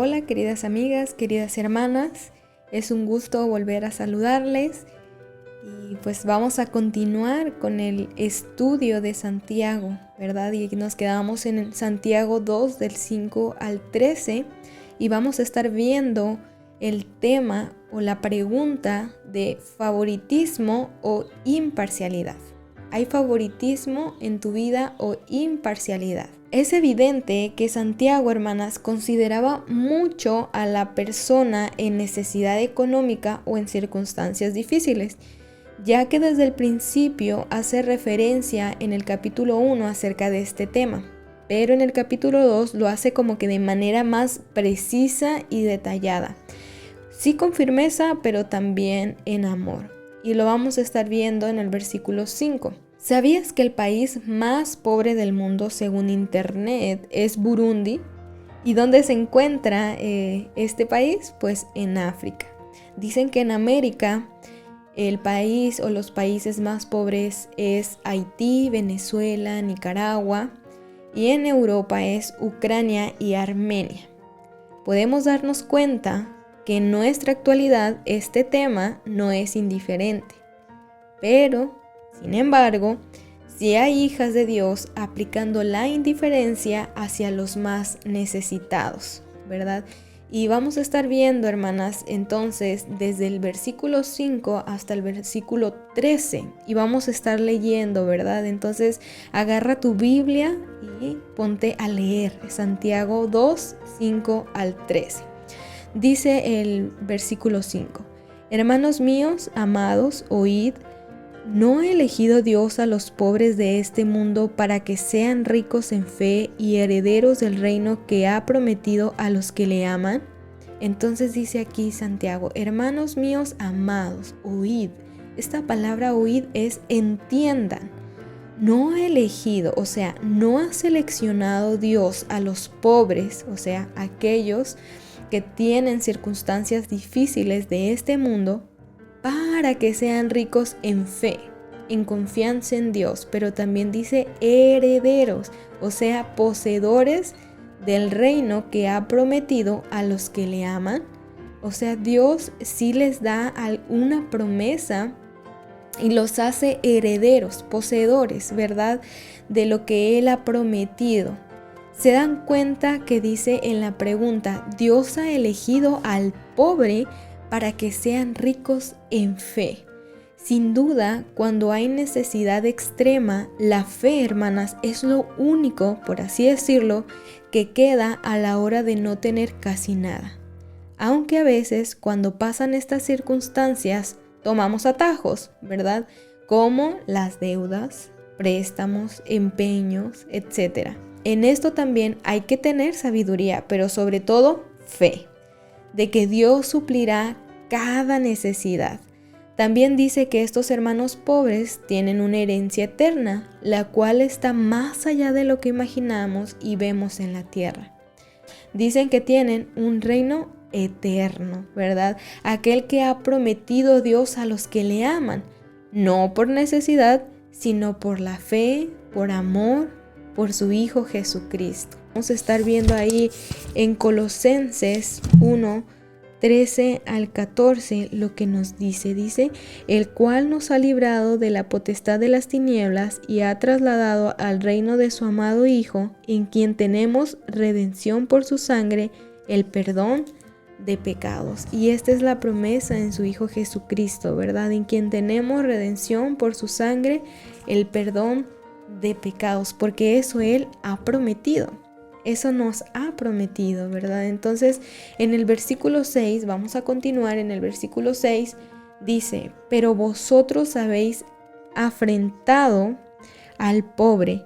Hola, queridas amigas, queridas hermanas. Es un gusto volver a saludarles y pues vamos a continuar con el estudio de Santiago, ¿verdad? Y nos quedamos en Santiago 2 del 5 al 13 y vamos a estar viendo el tema o la pregunta de favoritismo o imparcialidad. ¿Hay favoritismo en tu vida o imparcialidad? Es evidente que Santiago, hermanas, consideraba mucho a la persona en necesidad económica o en circunstancias difíciles, ya que desde el principio hace referencia en el capítulo 1 acerca de este tema, pero en el capítulo 2 lo hace como que de manera más precisa y detallada. Sí con firmeza, pero también en amor. Y lo vamos a estar viendo en el versículo 5. ¿Sabías que el país más pobre del mundo, según internet, es Burundi? ¿Y dónde se encuentra este país? Pues en África. Dicen que en América el país o los países más pobres es Haití, Venezuela, Nicaragua, y en Europa es Ucrania y Armenia. Podemos darnos cuenta que en nuestra actualidad este tema no es indiferente, pero sin embargo, si hay hijas de Dios aplicando la indiferencia hacia los más necesitados, ¿verdad? Y vamos a estar viendo, hermanas, entonces desde el versículo 5 hasta el versículo 13 y vamos a estar leyendo, ¿verdad? Entonces agarra tu Biblia y ponte a leer Santiago 2, 5 al 13. Dice el versículo 5: Hermanos míos, amados, oíd. ¿No ha elegido Dios a los pobres de este mundo para que sean ricos en fe y herederos del reino que ha prometido a los que le aman? Entonces dice aquí Santiago: hermanos míos amados, oíd. Esta palabra oíd es entiendan. No ha elegido, o sea, no ha seleccionado Dios a los pobres, o sea, aquellos que tienen circunstancias difíciles de este mundo, para que sean ricos en fe, en confianza en Dios, pero también dice herederos, o sea, poseedores del reino que ha prometido a los que le aman. O sea, Dios sí les da una promesa y los hace herederos, poseedores, ¿verdad? De lo que Él ha prometido. Se dan cuenta que dice en la pregunta, Dios ha elegido al pobre para que sean ricos en fe. Sin duda, cuando hay necesidad extrema, la fe, hermanas, es lo único, por así decirlo, que queda a la hora de no tener casi nada. Aunque a veces, cuando pasan estas circunstancias, tomamos atajos, ¿verdad? Como las deudas, préstamos, empeños, etc. En esto también hay que tener sabiduría, pero sobre todo fe, de que Dios suplirá cada necesidad. También dice que estos hermanos pobres tienen una herencia eterna, la cual está más allá de lo que imaginamos y vemos en la tierra. Dicen que tienen un reino eterno, ¿verdad? Aquel que ha prometido Dios a los que le aman, no por necesidad, sino por la fe, por amor, por su Hijo Jesucristo. Vamos a estar viendo ahí en Colosenses 1, 13 al 14 lo que nos dice. Dice, el cual nos ha librado de la potestad de las tinieblas y ha trasladado al reino de su amado Hijo, en quien tenemos redención por su sangre, el perdón de pecados. Y esta es la promesa en su Hijo Jesucristo, ¿verdad? En quien tenemos redención por su sangre, el perdón de pecados, porque eso Él ha prometido. Eso nos ha prometido, ¿verdad? Entonces, en el versículo 6, vamos a continuar en el versículo 6, dice, pero vosotros habéis afrentado al pobre,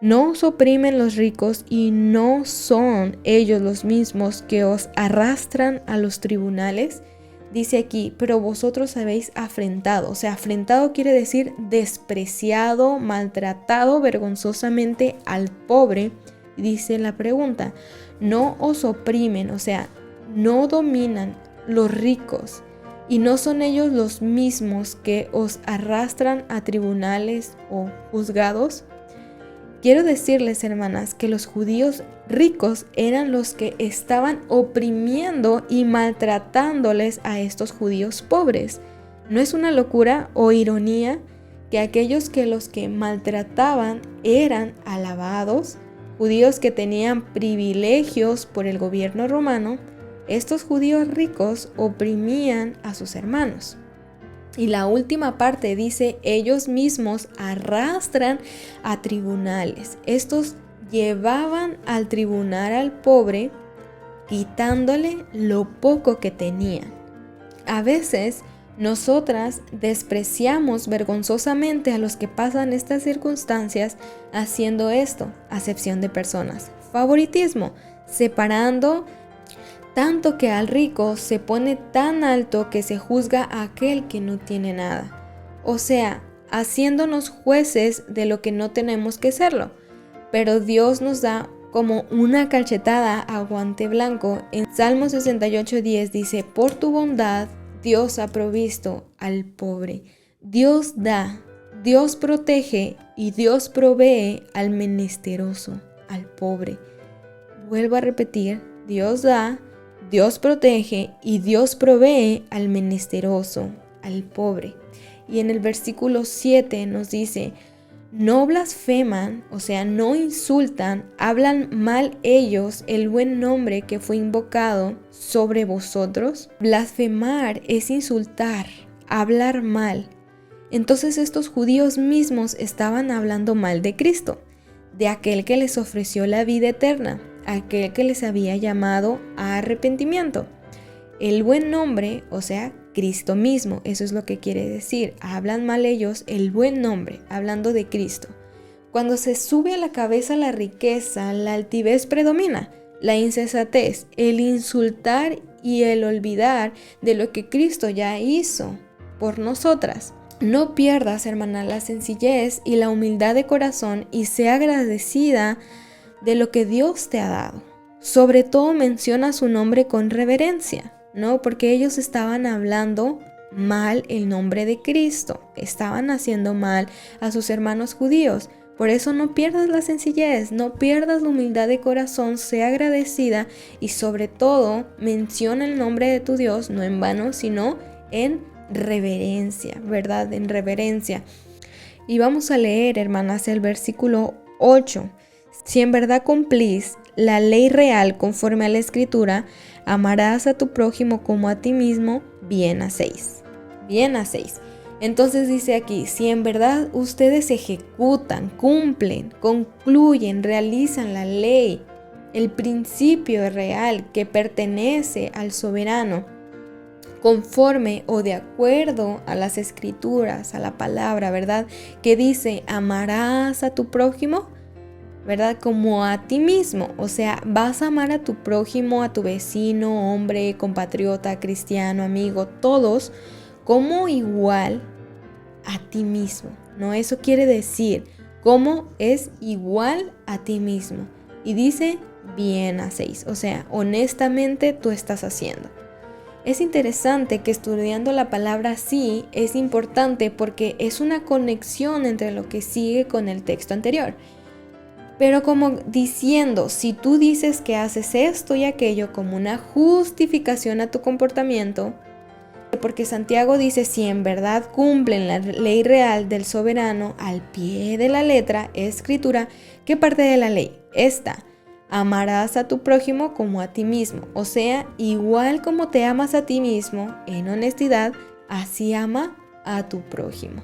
no os oprimen los ricos y no son ellos los mismos que os arrastran a los tribunales. Dice aquí, pero vosotros habéis afrentado, o sea, afrentado quiere decir despreciado, maltratado vergonzosamente al pobre. Dice la pregunta, no os oprimen, o sea, no dominan los ricos y no son ellos los mismos que os arrastran a tribunales o juzgados. Quiero decirles, hermanas, que los judíos ricos eran los que estaban oprimiendo y maltratándoles a estos judíos pobres. ¿No es una locura o ironía que aquellos que los que maltrataban eran alabados, judíos que tenían privilegios por el gobierno romano? Estos judíos ricos oprimían a sus hermanos. Y la última parte dice, ellos mismos arrastran a tribunales. Estos llevaban al tribunal al pobre, quitándole lo poco que tenían. A veces, nosotras despreciamos vergonzosamente a los que pasan estas circunstancias haciendo esto, acepción de personas. Favoritismo, separando tanto que al rico se pone tan alto que se juzga a aquel que no tiene nada. O sea, haciéndonos jueces de lo que no tenemos que serlo. Pero Dios nos da como una cachetada a guante blanco. En Salmo 68:10 dice, por tu bondad Dios ha provisto al pobre. Dios da, Dios protege y Dios provee al menesteroso, al pobre. Vuelvo a repetir, Dios da, Dios protege y Dios provee al menesteroso, al pobre. Y en el versículo 7 nos dice, no blasfeman, o sea, no insultan, hablan mal ellos el buen nombre que fue invocado sobre vosotros. Blasfemar es insultar, hablar mal. Entonces estos judíos mismos estaban hablando mal de Cristo, de aquel que les ofreció la vida eterna, aquel que les había llamado a arrepentimiento. El buen nombre, o sea, Cristo mismo, eso es lo que quiere decir. Hablan mal ellos el buen nombre, hablando de Cristo. Cuando se sube a la cabeza la riqueza, la altivez predomina, la insensatez, el insultar y el olvidar de lo que Cristo ya hizo por nosotras. No pierdas, hermana, la sencillez y la humildad de corazón y sea agradecida de lo que Dios te ha dado. Sobre todo menciona su nombre con reverencia, ¿no? Porque ellos estaban hablando mal el nombre de Cristo, estaban haciendo mal a sus hermanos judíos. Por eso no pierdas la sencillez, no pierdas la humildad de corazón, sea agradecida y sobre todo menciona el nombre de tu Dios, no en vano, sino en reverencia, ¿verdad? En reverencia. Y vamos a leer, hermanas, el versículo 8. Si en verdad cumplís la ley real conforme a la Escritura, amarás a tu prójimo como a ti mismo, bien hacéis. Bien hacéis. Entonces dice aquí, si en verdad ustedes ejecutan, cumplen, concluyen, realizan la ley, el principio real que pertenece al soberano, conforme o de acuerdo a las Escrituras, a la palabra, ¿verdad? Que dice, amarás a tu prójimo, ¿verdad? Como a ti mismo, o sea, vas a amar a tu prójimo, a tu vecino, hombre, compatriota, cristiano, amigo, todos como igual a ti mismo, ¿no? Eso quiere decir, como es igual a ti mismo. Y dice, bien hacéis, o sea, honestamente tú estás haciendo. Es interesante que estudiando la palabra sí es importante porque es una conexión entre lo que sigue con el texto anterior. Pero como diciendo, si tú dices que haces esto y aquello como una justificación a tu comportamiento, porque Santiago dice, si en verdad cumplen la ley real del soberano al pie de la letra, escritura, ¿qué parte de la ley? Esta, amarás a tu prójimo como a ti mismo, o sea, igual como te amas a ti mismo, en honestidad, así ama a tu prójimo.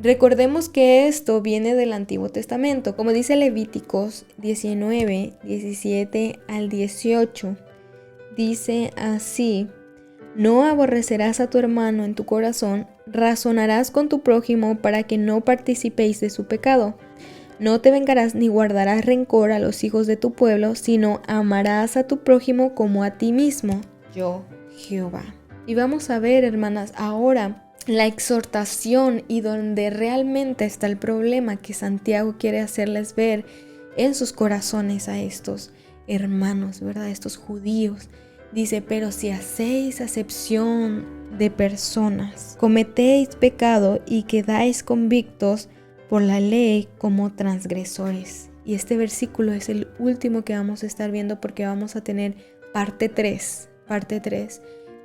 Recordemos que esto viene del Antiguo Testamento, como dice Levíticos 19, 17 al 18. Dice así, no aborrecerás a tu hermano en tu corazón, razonarás con tu prójimo para que no participéis de su pecado. No te vengarás ni guardarás rencor a los hijos de tu pueblo, sino amarás a tu prójimo como a ti mismo, yo, Jehová. Y vamos a ver, hermanas, ahora la exhortación y donde realmente está el problema que Santiago quiere hacerles ver en sus corazones a estos hermanos, ¿verdad? Estos judíos. Dice, pero si hacéis acepción de personas, cometéis pecado y quedáis convictos, por la ley como transgresores. Y este versículo es el último que vamos a estar viendo porque vamos a tener parte 3.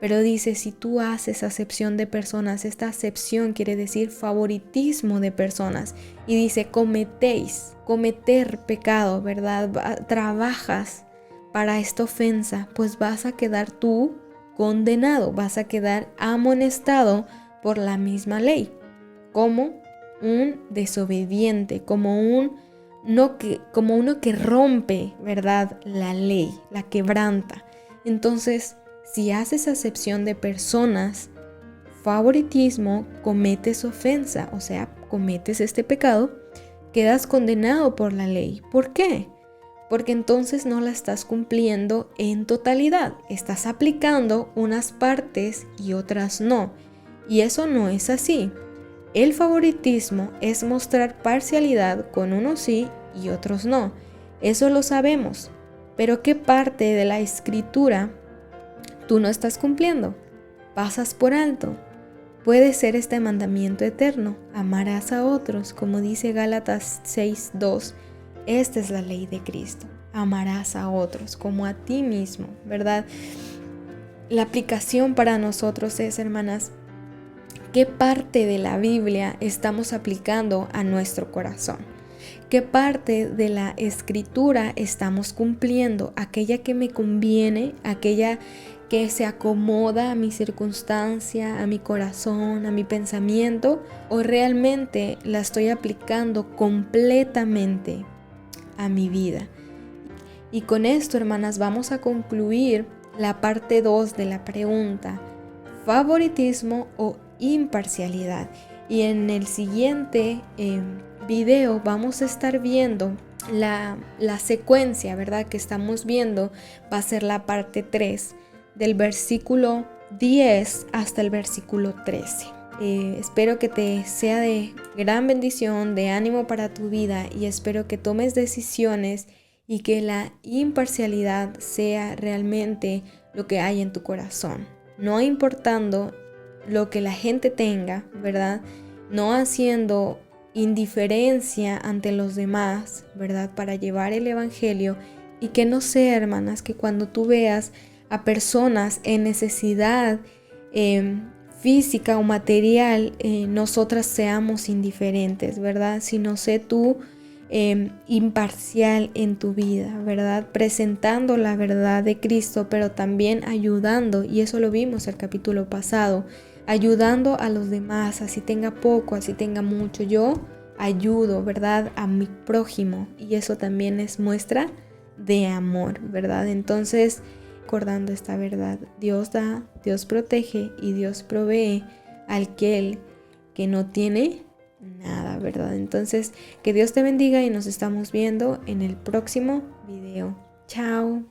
Pero dice, si tú haces acepción de personas, esta acepción quiere decir favoritismo de personas. Y dice, cometer pecado, ¿verdad? Trabajas para esta ofensa, pues vas a quedar tú condenado, vas a quedar amonestado por la misma ley, como un desobediente, como uno que rompe, ¿verdad? La ley, la quebranta. Entonces, si haces acepción de personas, favoritismo, cometes ofensa, o sea, cometes este pecado, quedas condenado por la ley. ¿Por qué? Porque entonces no la estás cumpliendo en totalidad. Estás aplicando unas partes y otras no. Y eso no es así. El favoritismo es mostrar parcialidad con unos sí y otros no. Eso lo sabemos. Pero ¿qué parte de la escritura tú no estás cumpliendo? Pasas por alto. Puede ser este mandamiento eterno. Amarás a otros, como dice Gálatas 6:2. Esta es la ley de Cristo. Amarás a otros como a ti mismo, ¿verdad? La aplicación para nosotros es, hermanas, ¿qué parte de la Biblia estamos aplicando a nuestro corazón? ¿Qué parte de la Escritura estamos cumpliendo? Aquella que me conviene, aquella que se acomoda a mi circunstancia, a mi corazón, a mi pensamiento, o realmente la estoy aplicando completamente a mi vida. Y con esto, hermanas, vamos a concluir la parte 2 de la pregunta: favoritismo o imparcialidad. Y en el siguiente video vamos a estar viendo la secuencia, ¿verdad? Que estamos viendo va a ser la parte 3 del versículo 10 hasta el versículo 13. Espero que te sea de gran bendición, de ánimo para tu vida, y espero que tomes decisiones y que la imparcialidad sea realmente lo que hay en tu corazón. No importando lo que la gente tenga, ¿verdad? No haciendo indiferencia ante los demás, ¿verdad? Para llevar el evangelio, y que no sea, hermanas, que cuando tú veas a personas en necesidad física o material, nosotras seamos indiferentes, ¿verdad? Sino sé tú imparcial en tu vida, ¿verdad? Presentando la verdad de Cristo, pero también ayudando, y eso lo vimos el capítulo pasado, ayudando a los demás, así tenga poco, así tenga mucho. Yo ayudo, ¿verdad? A mi prójimo, y eso también es muestra de amor, ¿verdad? Entonces, recordando esta verdad, Dios da, Dios protege y Dios provee al aquel que no tiene nada, ¿verdad? Entonces, que Dios te bendiga y nos estamos viendo en el próximo video. Chao.